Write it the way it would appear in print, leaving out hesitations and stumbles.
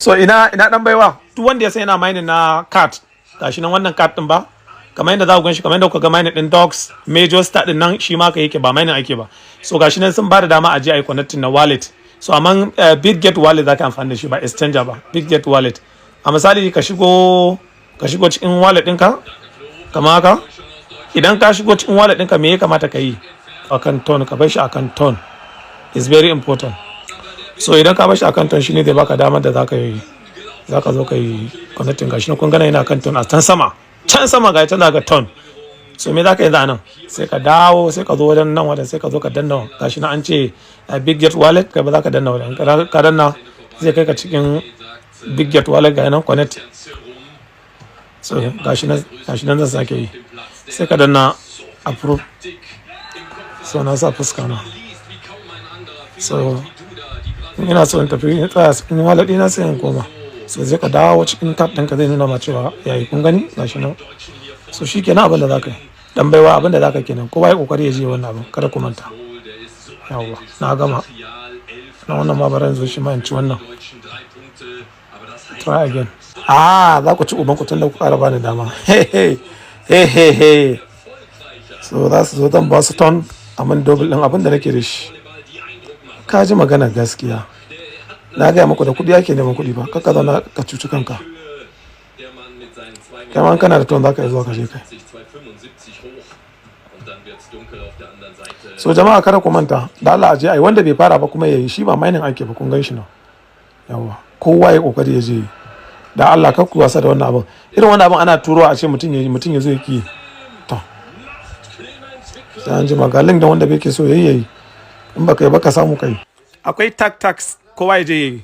So ina dan baiwa duk wanda ya san yana mining na CATH gashi nan wannan CATH din ba kamar yadda za ku ganshi kamar yadda kuka ga mining din dogs major start din nan shi ma ka yake ba mining ake ba. So gashi nan sun ba da dama a je a yi connecting na wallet. So amman Bitget wallet zaka amfani da shi ba exchanger ba, Bitget wallet. A misali ka shigo cikin wallet ɗinka kamar haka. Idan ka shigo cikin wallet ɗinka me ya kamata ka yi akan ton, ka bar shi akan ton, is very important. So idan ka bar shi akan ton shine zai baka damar da zaka zo ka yi connecting gashi nan kun gana yana kan ton a can sama ga tana ga ton. So me zaka yi da nan sai ka dawo sai ka zo wajen nan wajen sai ka zo ka danna gashi nan an ce Bitget wallet kai ba za ka danna wajen ka danna zai kai ka cikin Bitget wallet ga nan connect. So gashi nan zan sake yi sai ka danna approve. So na sa fuska na. So ina so in tafi in tsaya cikin wallet ɗina sai in koma. So zai ka dawo cikin CATH ɗinka zai nuna ma cewa yayi kun gani gashi nan. So shikenan abin da zaka yi. Dan baiwa abin da zaka kenan kowa ya kokari ya je wannan abin kada ku manta. Yawwa na gama. Na wannan ma baran zo shi ma in ci wannan. Try again. Za ku ci uban ku tun da ku ƙara bani dama. Hey. So za su zo zan ba su ton amin double ɗin abin da nake da shi. Ka ji magana gaskiya. Na gaya muku da kuɗi ake neman kuɗi ba, kakka zauna ka cuci kanka. Kai ma kana da ton za ka yi zuwa ka je kai. So jama'a kada ku manta, da Allah aje ai wanda bai fara ba kuma yayi shi ba mining ake ba kun gan shi nan. Yawa, kowa ya kokari ya je. Da Allah kar ku wasa da wannan abin. Irin wannan abin ana turowa a ce mutum ya zo ya ki. To. Sai an ji magalin da wanda bai ke so yayi. In baka yi baka samu kai. Akwai tax kowa ya je yayi.